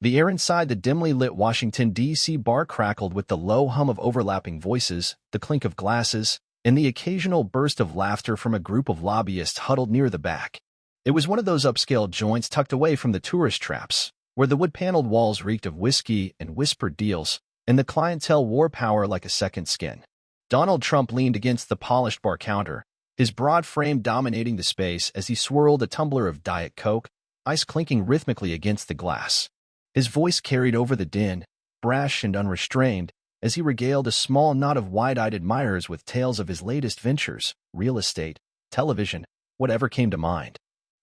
The air inside the dimly lit Washington, D.C. bar crackled with the low hum of overlapping voices, the clink of glasses, and the occasional burst of laughter from a group of lobbyists huddled near the back. It was one of those upscale joints tucked away from the tourist traps, where the wood-paneled walls reeked of whiskey and whispered deals, and the clientele wore power like a second skin. Donald Trump leaned against the polished bar counter, his broad frame dominating the space as he swirled a tumbler of Diet Coke, ice clinking rhythmically against the glass. His voice carried over the din, brash and unrestrained, as he regaled a small knot of wide-eyed admirers with tales of his latest ventures, real estate, television, whatever came to mind.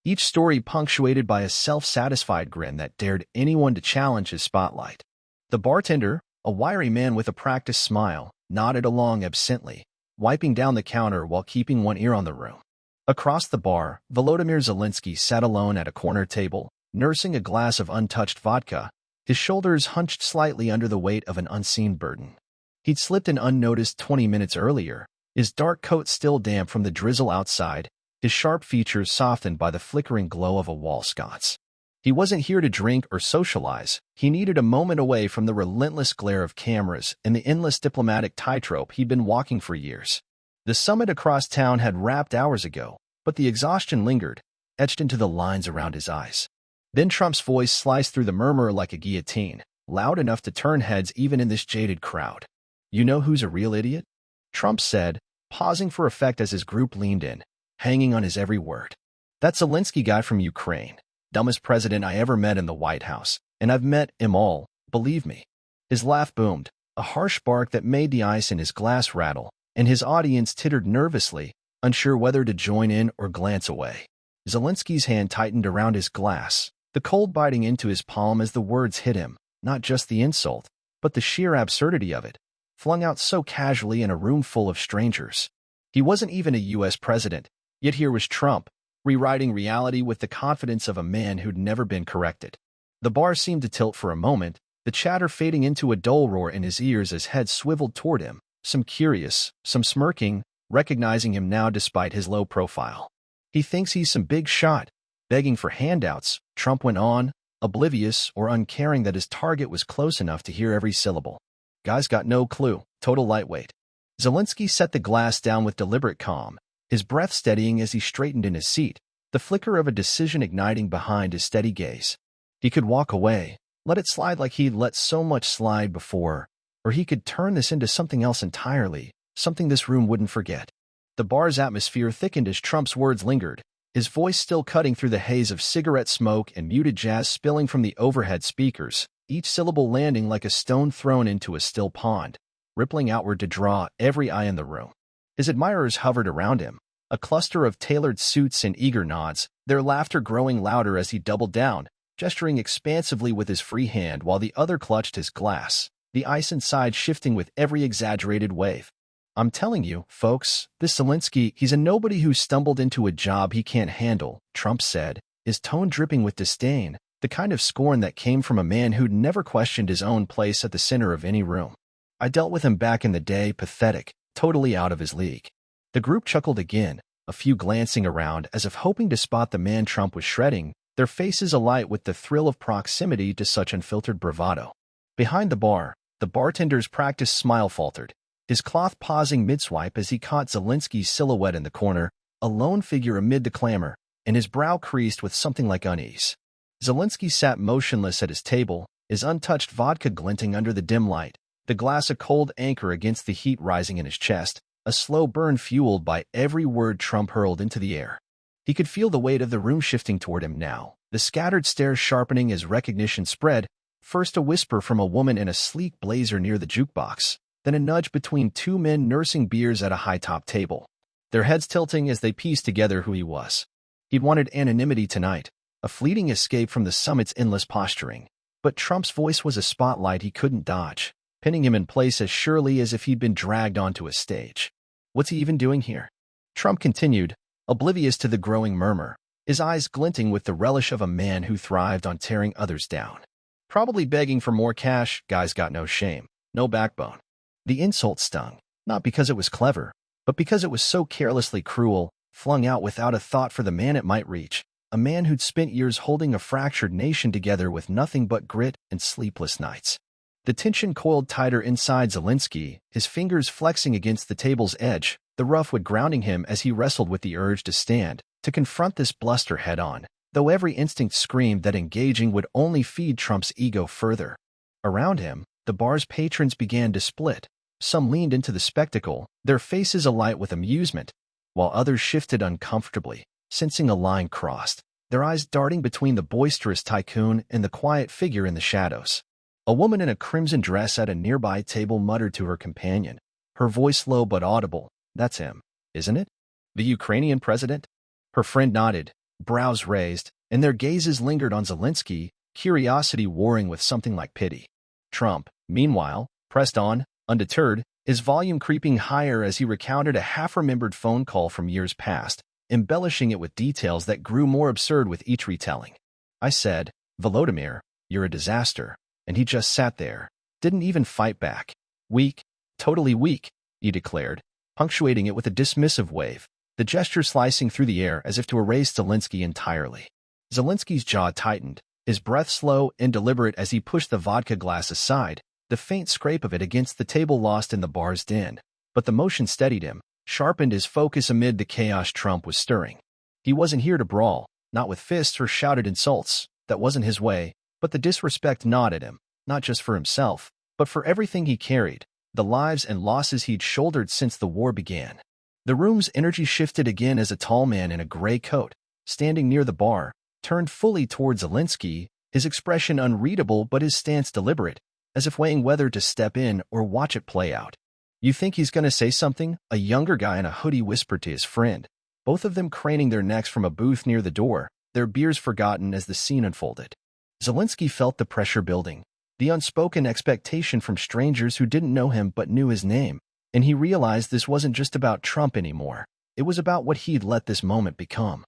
Each story punctuated by a self-satisfied grin that dared anyone to challenge his spotlight. The bartender, a wiry man with a practiced smile, nodded along absently, wiping down the counter while keeping one ear on the room. Across the bar, Volodymyr Zelensky sat alone at a corner table, nursing a glass of untouched vodka, his shoulders hunched slightly under the weight of an unseen burden. He'd slipped in unnoticed 20 minutes earlier, his dark coat still damp from the drizzle outside, his sharp features softened by the flickering glow of a wall sconce. He wasn't here to drink or socialize. He needed a moment away from the relentless glare of cameras and the endless diplomatic tightrope he'd been walking for years. The summit across town had wrapped hours ago, but the exhaustion lingered, etched into the lines around his eyes. Then Trump's voice sliced through the murmur like a guillotine, loud enough to turn heads even in this jaded crowd. "You know who's a real idiot?" Trump said, pausing for effect as his group leaned in, hanging on his every word. "That Zelensky guy from Ukraine. Dumbest president I ever met in the White House, and I've met him all, believe me." His laugh boomed, a harsh bark that made the ice in his glass rattle, and his audience tittered nervously, unsure whether to join in or glance away. Zelensky's hand tightened around his glass, the cold biting into his palm as the words hit him, not just the insult, but the sheer absurdity of it, flung out so casually in a room full of strangers. He wasn't even a U.S. president, yet here was Trump, rewriting reality with the confidence of a man who'd never been corrected. The bar seemed to tilt for a moment, the chatter fading into a dull roar in his ears as heads swiveled toward him, some curious, some smirking, recognizing him now despite his low profile. "He thinks he's some big shot, begging for handouts," Trump went on, oblivious or uncaring that his target was close enough to hear every syllable. "Guy's got no clue, total lightweight." Zelensky set the glass down with deliberate calm, his breath steadying as he straightened in his seat, the flicker of a decision igniting behind his steady gaze. He could walk away, let it slide like he'd let so much slide before, or he could turn this into something else entirely, something this room wouldn't forget. The bar's atmosphere thickened as Trump's words lingered, his voice still cutting through the haze of cigarette smoke and muted jazz spilling from the overhead speakers, each syllable landing like a stone thrown into a still pond, rippling outward to draw every eye in the room. His admirers hovered around him, a cluster of tailored suits and eager nods, their laughter growing louder as he doubled down, gesturing expansively with his free hand while the other clutched his glass, the ice inside shifting with every exaggerated wave. "I'm telling you, folks, this Zelensky, he's a nobody who stumbled into a job he can't handle," Trump said, his tone dripping with disdain, the kind of scorn that came from a man who'd never questioned his own place at the center of any room. "I dealt with him back in the day, pathetic, totally out of his league." The group chuckled again, a few glancing around as if hoping to spot the man Trump was shredding, their faces alight with the thrill of proximity to such unfiltered bravado. Behind the bar, the bartender's practiced smile faltered, his cloth pausing mid-swipe as he caught Zelensky's silhouette in the corner, a lone figure amid the clamor, and his brow creased with something like unease. Zelensky sat motionless at his table, his untouched vodka glinting under the dim light, the glass a cold anchor against the heat rising in his chest, a slow burn fueled by every word Trump hurled into the air. He could feel the weight of the room shifting toward him now, the scattered stares sharpening as recognition spread, first a whisper from a woman in a sleek blazer near the jukebox, then a nudge between two men nursing beers at a high-top table, their heads tilting as they pieced together who he was. He'd wanted anonymity tonight, a fleeting escape from the summit's endless posturing, but Trump's voice was a spotlight he couldn't dodge, pinning him in place as surely as if he'd been dragged onto a stage. "What's he even doing here?" Trump continued, oblivious to the growing murmur, his eyes glinting with the relish of a man who thrived on tearing others down. "Probably begging for more cash. Guy's got no shame, no backbone." The insult stung, not because it was clever, but because it was so carelessly cruel, flung out without a thought for the man it might reach, a man who'd spent years holding a fractured nation together with nothing but grit and sleepless nights. The tension coiled tighter inside Zelensky, his fingers flexing against the table's edge, the rough wood grounding him as he wrestled with the urge to stand, to confront this bluster head-on, though every instinct screamed that engaging would only feed Trump's ego further. Around him, the bar's patrons began to split. Some leaned into the spectacle, their faces alight with amusement, while others shifted uncomfortably, sensing a line crossed, their eyes darting between the boisterous tycoon and the quiet figure in the shadows. A woman in a crimson dress at a nearby table muttered to her companion, her voice low but audible, "That's him, isn't it? The Ukrainian president?" Her friend nodded, brows raised, and their gazes lingered on Zelensky, curiosity warring with something like pity. Trump, meanwhile, pressed on, undeterred, his volume creeping higher as he recounted a half-remembered phone call from years past, embellishing it with details that grew more absurd with each retelling. "I said, Volodymyr, you're a disaster," and he just sat there, didn't even fight back. "Weak, totally weak," he declared, punctuating it with a dismissive wave, the gesture slicing through the air as if to erase Zelensky entirely. Zelensky's jaw tightened, his breath slow and deliberate as he pushed the vodka glass aside, the faint scrape of it against the table lost in the bar's din. But the motion steadied him, sharpened his focus amid the chaos Trump was stirring. He wasn't here to brawl, not with fists or shouted insults. That wasn't his way, but the disrespect gnawed at him, not just for himself, but for everything he carried, the lives and losses he'd shouldered since the war began. The room's energy shifted again as a tall man in a gray coat, standing near the bar, turned fully towards Zelensky, his expression unreadable but his stance deliberate, as if weighing whether to step in or watch it play out. "You think he's going to say something?" a younger guy in a hoodie whispered to his friend, both of them craning their necks from a booth near the door, their beers forgotten as the scene unfolded. Zelensky felt the pressure building, the unspoken expectation from strangers who didn't know him but knew his name, and he realized this wasn't just about Trump anymore. It was about what he'd let this moment become,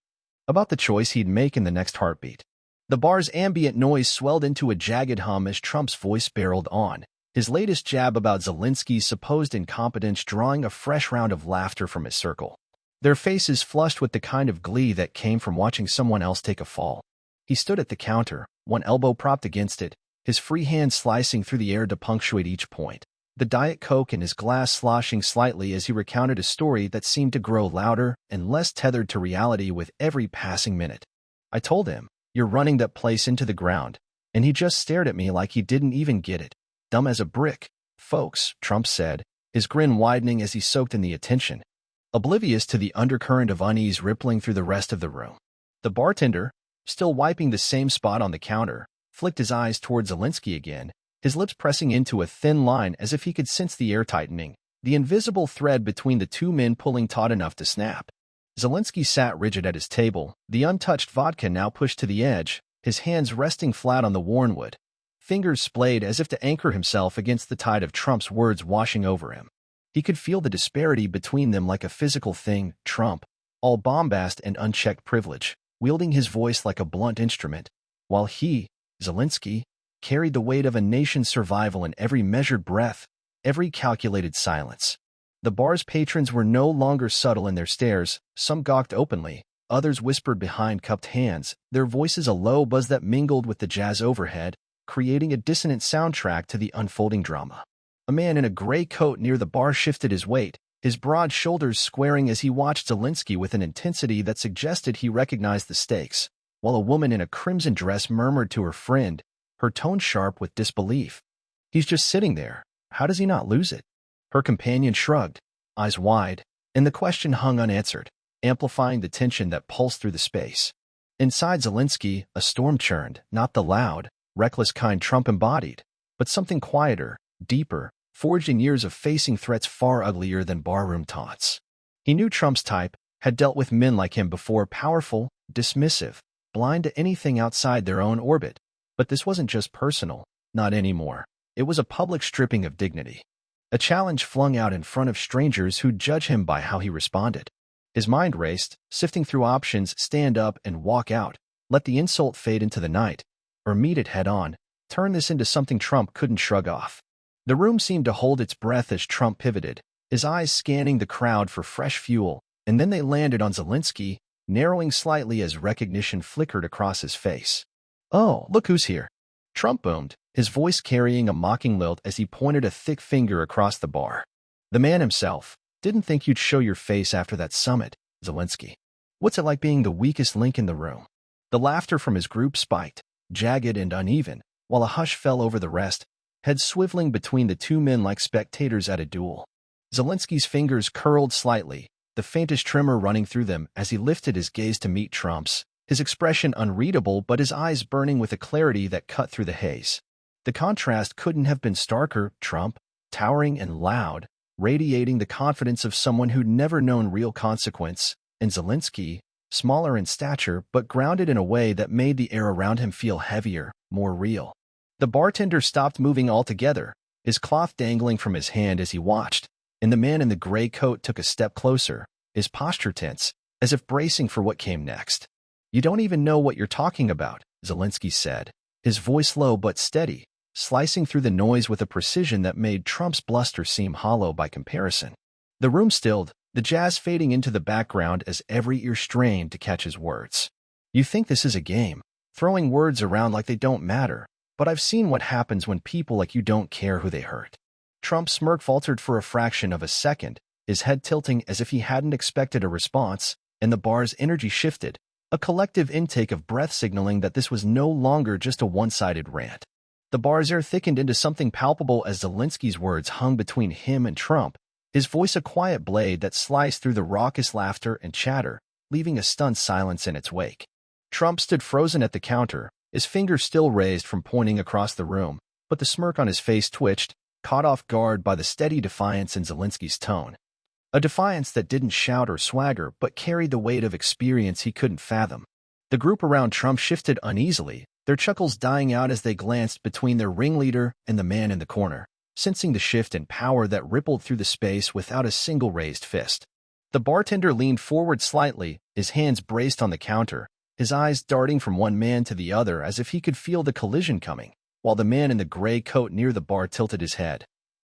about the choice he'd make in the next heartbeat. The bar's ambient noise swelled into a jagged hum as Trump's voice barreled on, his latest jab about Zelensky's supposed incompetence drawing a fresh round of laughter from his circle, their faces flushed with the kind of glee that came from watching someone else take a fall. He stood at the counter, one elbow propped against it, his free hand slicing through the air to punctuate each point, the Diet Coke in his glass sloshing slightly as he recounted a story that seemed to grow louder and less tethered to reality with every passing minute. "I told him, 'You're running that place into the ground,' and he just stared at me like he didn't even get it. Dumb as a brick, folks," Trump said, his grin widening as he soaked in the attention, oblivious to the undercurrent of unease rippling through the rest of the room. The bartender, still wiping the same spot on the counter, flicked his eyes towards Zelensky again, his lips pressing into a thin line as if he could sense the air tightening, the invisible thread between the two men pulling taut enough to snap. Zelensky sat rigid at his table, the untouched vodka now pushed to the edge, his hands resting flat on the worn wood, fingers splayed as if to anchor himself against the tide of Trump's words washing over him. He could feel the disparity between them like a physical thing. Trump, all bombast and unchecked privilege, wielding his voice like a blunt instrument, while he, Zelensky, carried the weight of a nation's survival in every measured breath, every calculated silence. The bar's patrons were no longer subtle in their stares, some gawked openly, others whispered behind cupped hands, their voices a low buzz that mingled with the jazz overhead, creating a dissonant soundtrack to the unfolding drama. A man in a gray coat near the bar shifted his weight, his broad shoulders squaring as he watched Zelensky with an intensity that suggested he recognized the stakes, while a woman in a crimson dress murmured to her friend, her tone sharp with disbelief, "He's just sitting there. How does he not lose it?" Her companion shrugged, eyes wide, and the question hung unanswered, amplifying the tension that pulsed through the space. Inside Zelensky, a storm churned, not the loud, reckless kind Trump embodied, but something quieter, deeper, forged in years of facing threats far uglier than barroom taunts. He knew Trump's type, had dealt with men like him before, powerful, dismissive, blind to anything outside their own orbit. But this wasn't just personal, not anymore. It was a public stripping of dignity. A challenge flung out in front of strangers who'd judge him by how he responded. His mind raced, sifting through options: stand up and walk out, let the insult fade into the night, or meet it head-on, turn this into something Trump couldn't shrug off. The room seemed to hold its breath as Trump pivoted, his eyes scanning the crowd for fresh fuel, and then they landed on Zelensky, narrowing slightly as recognition flickered across his face. "Oh, look who's here," Trump boomed, his voice carrying a mocking lilt as he pointed a thick finger across the bar. "The man himself. Didn't think you'd show your face after that summit, Zelensky. What's it like being the weakest link in the room?" The laughter from his group spiked, jagged and uneven, while a hush fell over the rest, heads swiveling between the two men like spectators at a duel. Zelensky's fingers curled slightly, the faintest tremor running through them as he lifted his gaze to meet Trump's, his expression unreadable but his eyes burning with a clarity that cut through the haze. The contrast couldn't have been starker. Trump, towering and loud, radiating the confidence of someone who'd never known real consequence, and Zelensky, smaller in stature but grounded in a way that made the air around him feel heavier, more real. The bartender stopped moving altogether, his cloth dangling from his hand as he watched, and the man in the gray coat took a step closer, his posture tense, as if bracing for what came next. "You don't even know what you're talking about," Zelensky said, his voice low but steady, slicing through the noise with a precision that made Trump's bluster seem hollow by comparison. The room stilled, the jazz fading into the background as every ear strained to catch his words. "You think this is a game, throwing words around like they don't matter, but I've seen what happens when people like you don't care who they hurt." Trump's smirk faltered for a fraction of a second, his head tilting as if he hadn't expected a response, and the bar's energy shifted, a collective intake of breath signaling that this was no longer just a one-sided rant. The bar's air thickened into something palpable as Zelensky's words hung between him and Trump, his voice a quiet blade that sliced through the raucous laughter and chatter, leaving a stunned silence in its wake. Trump stood frozen at the counter, his fingers still raised from pointing across the room, but the smirk on his face twitched, caught off guard by the steady defiance in Zelensky's tone. A defiance that didn't shout or swagger but carried the weight of experience he couldn't fathom. The group around Trump shifted uneasily, their chuckles dying out as they glanced between their ringleader and the man in the corner, sensing the shift in power that rippled through the space without a single raised fist. The bartender leaned forward slightly, his hands braced on the counter, his eyes darting from one man to the other as if he could feel the collision coming, while the man in the gray coat near the bar tilted his head,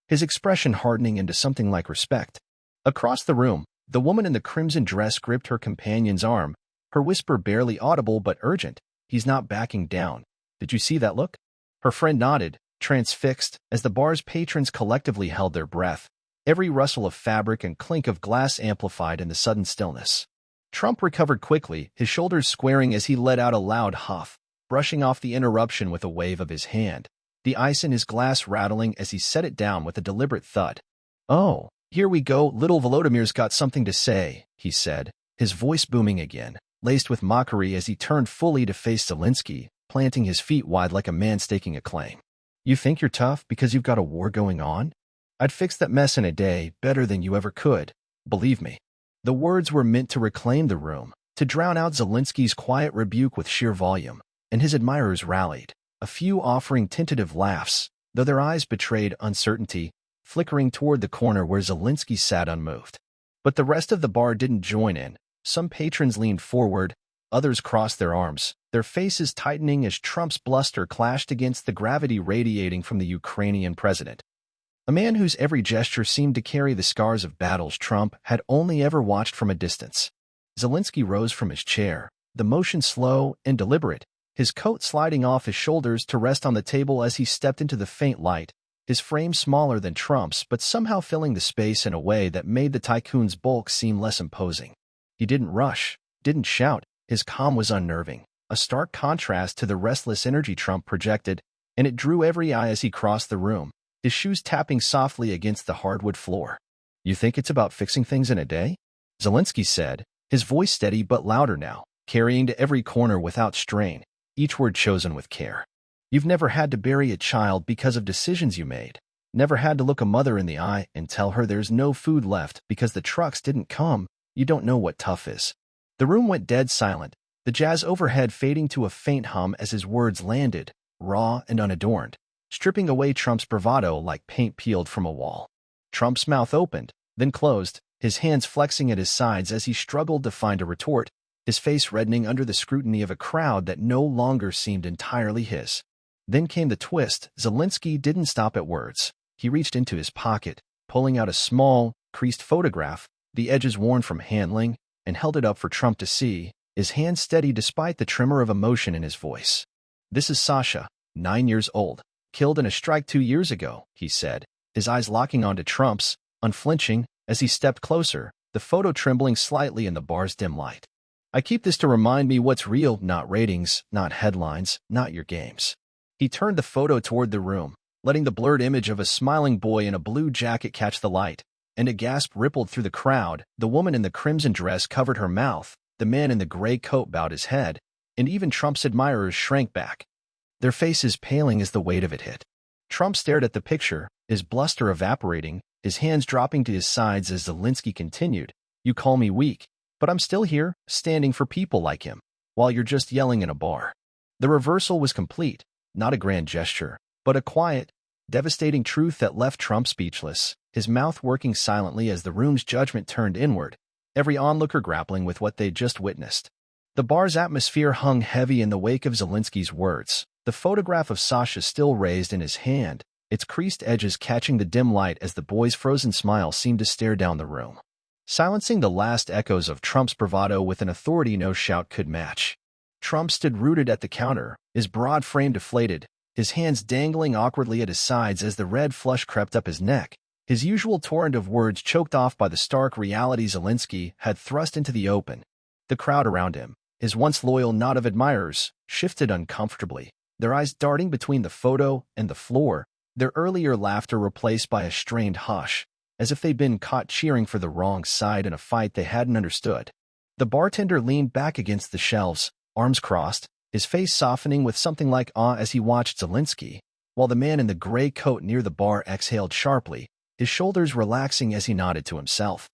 his expression hardening into something like respect. Across the room, the woman in the crimson dress gripped her companion's arm, her whisper barely audible but urgent. "He's not backing down. Did you see that look?" Her friend nodded, transfixed, as the bar's patrons collectively held their breath, every rustle of fabric and clink of glass amplified in the sudden stillness. Trump recovered quickly, his shoulders squaring as he let out a loud huff, brushing off the interruption with a wave of his hand, the ice in his glass rattling as he set it down with a deliberate thud. "Oh, here we go, little Volodymyr's got something to say," he said, his voice booming again, laced with mockery as he turned fully to face Zelensky, planting his feet wide like a man staking a claim. "You think you're tough because you've got a war going on? I'd fix that mess in a day, better than you ever could. Believe me." The words were meant to reclaim the room, to drown out Zelensky's quiet rebuke with sheer volume, and his admirers rallied, a few offering tentative laughs, though their eyes betrayed uncertainty, flickering toward the corner where Zelensky sat unmoved. But the rest of the bar didn't join in. Some patrons leaned forward, others crossed their arms, their faces tightening as Trump's bluster clashed against the gravity radiating from the Ukrainian president. A man whose every gesture seemed to carry the scars of battles Trump had only ever watched from a distance. Zelensky rose from his chair, the motion slow and deliberate, his coat sliding off his shoulders to rest on the table as he stepped into the faint light, his frame smaller than Trump's but somehow filling the space in a way that made the tycoon's bulk seem less imposing. He didn't rush, didn't shout, his calm was unnerving, a stark contrast to the restless energy Trump projected, and it drew every eye as he crossed the room, his shoes tapping softly against the hardwood floor. "You think it's about fixing things in a day?" Zelensky said, his voice steady but louder now, carrying to every corner without strain, each word chosen with care. "You've never had to bury a child because of decisions you made, never had to look a mother in the eye and tell her there's no food left because the trucks didn't come. You don't know what tough is." The room went dead silent, the jazz overhead fading to a faint hum as his words landed, raw and unadorned, stripping away Trump's bravado like paint peeled from a wall. Trump's mouth opened, then closed, his hands flexing at his sides as he struggled to find a retort, his face reddening under the scrutiny of a crowd that no longer seemed entirely his. Then came the twist. Zelensky didn't stop at words. He reached into his pocket, pulling out a small, creased photograph, the edges worn from handling, and held it up for Trump to see, his hand steady despite the tremor of emotion in his voice. "This is Sasha, 9 years old, killed in a strike 2 years ago," he said, his eyes locking onto Trump's, unflinching, as he stepped closer, the photo trembling slightly in the bar's dim light. "I keep this to remind me what's real, not ratings, not headlines, not your games." He turned the photo toward the room, letting the blurred image of a smiling boy in a blue jacket catch the light, and a gasp rippled through the crowd. The woman in the crimson dress covered her mouth, the man in the gray coat bowed his head, and even Trump's admirers shrank back, their faces paling as the weight of it hit. Trump stared at the picture, his bluster evaporating, his hands dropping to his sides as Zelensky continued, "You call me weak, but I'm still here, standing for people like him, while you're just yelling in a bar." The reversal was complete, not a grand gesture, but a quiet, devastating truth that left Trump speechless, his mouth working silently as the room's judgment turned inward, every onlooker grappling with what they'd just witnessed. The bar's atmosphere hung heavy in the wake of Zelensky's words, the photograph of Sasha still raised in his hand, its creased edges catching the dim light as the boy's frozen smile seemed to stare down the room, silencing the last echoes of Trump's bravado with an authority no shout could match. Trump stood rooted at the counter, his broad frame deflated, his hands dangling awkwardly at his sides as the red flush crept up his neck, his usual torrent of words choked off by the stark reality Zelensky had thrust into the open. The crowd around him, his once loyal knot of admirers, shifted uncomfortably, their eyes darting between the photo and the floor, their earlier laughter replaced by a strained hush, as if they'd been caught cheering for the wrong side in a fight they hadn't understood. The bartender leaned back against the shelves, arms crossed, his face softening with something like awe as he watched Zelensky, while the man in the gray coat near the bar exhaled sharply, his shoulders relaxing as he nodded to himself.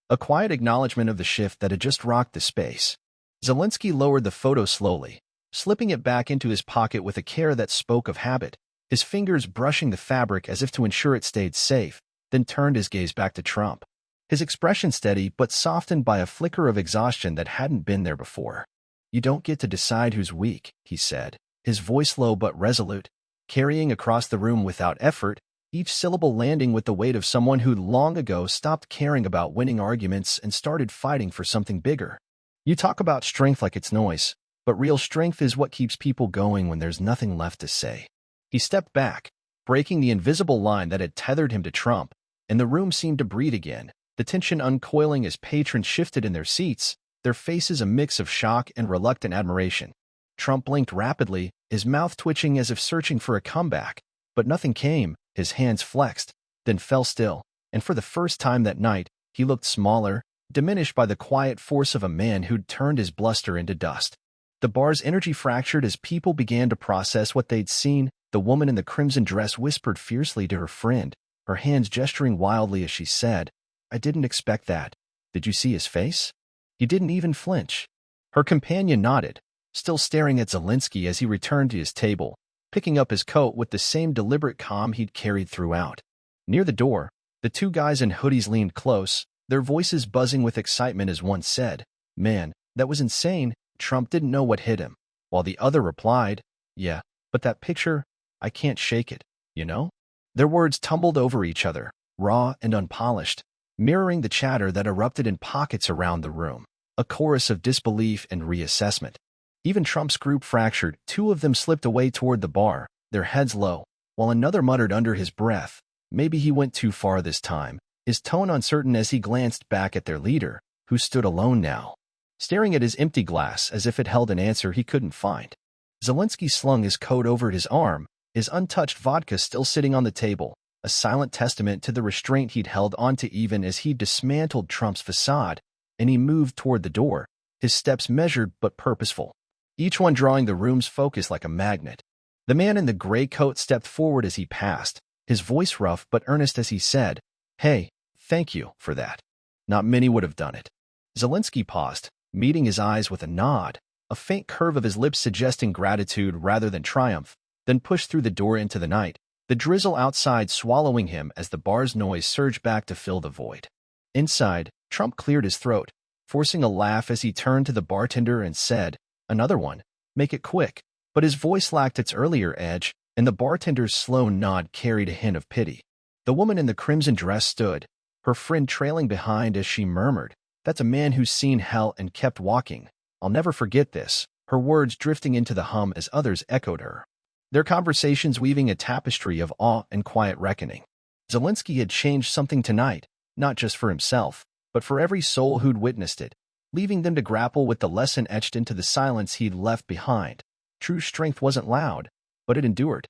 A quiet acknowledgement of the shift that had just rocked the space. Zelensky lowered the photo slowly, slipping it back into his pocket with a care that spoke of habit, his fingers brushing the fabric as if to ensure it stayed safe, then turned his gaze back to Trump, his expression steady but softened by a flicker of exhaustion that hadn't been there before. "You don't get to decide who's weak," he said, his voice low but resolute, carrying across the room without effort, each syllable landing with the weight of someone who'd long ago stopped caring about winning arguments and started fighting for something bigger. "You talk about strength like it's noise, but real strength is what keeps people going when there's nothing left to say." He stepped back, breaking the invisible line that had tethered him to Trump, and the room seemed to breathe again, the tension uncoiling as patrons shifted in their seats, their faces a mix of shock and reluctant admiration. Trump blinked rapidly, his mouth twitching as if searching for a comeback, but nothing came. His hands flexed, then fell still, and for the first time that night, he looked smaller, diminished by the quiet force of a man who'd turned his bluster into dust. The bar's energy fractured as people began to process what they'd seen. The woman in the crimson dress whispered fiercely to her friend, her hands gesturing wildly as she said, "I didn't expect that. Did you see his face? He didn't even flinch." Her companion nodded, still staring at Zelensky as he returned to his table, picking up his coat with the same deliberate calm he'd carried throughout. Near the door, the two guys in hoodies leaned close, their voices buzzing with excitement as one said, "Man, that was insane." Trump didn't know what hit him, while the other replied, "Yeah, but that picture, I can't shake it, you know?" Their words tumbled over each other, raw and unpolished, mirroring the chatter that erupted in pockets around the room, a chorus of disbelief and reassessment. Even Trump's group fractured. Two of them slipped away toward the bar, their heads low, while another muttered under his breath, maybe he went too far this time, his tone uncertain as he glanced back at their leader, who stood alone now, staring at his empty glass as if it held an answer he couldn't find. Zelensky slung his coat over his arm, his untouched vodka still sitting on the table, a silent testament to the restraint he'd held onto even as he dismantled Trump's facade, and he moved toward the door, his steps measured but purposeful, each one drawing the room's focus like a magnet. The man in the gray coat stepped forward as he passed, his voice rough but earnest as he said, "Hey, thank you for that. Not many would have done it." Zelensky paused, meeting his eyes with a nod, a faint curve of his lips suggesting gratitude rather than triumph, then pushed through the door into the night, the drizzle outside swallowing him as the bar's noise surged back to fill the void. Inside, Trump cleared his throat, forcing a laugh as he turned to the bartender and said, "Another one. Make it quick." But his voice lacked its earlier edge, and the bartender's slow nod carried a hint of pity. The woman in the crimson dress stood, her friend trailing behind as she murmured, That's a man who's seen hell and kept walking. I'll never forget this, her words drifting into the hum as others echoed her. Their conversations weaving a tapestry of awe and quiet reckoning. Zelensky had changed something tonight, not just for himself, but for every soul who'd witnessed it, leaving them to grapple with the lesson etched into the silence he'd left behind. True strength wasn't loud, but it endured.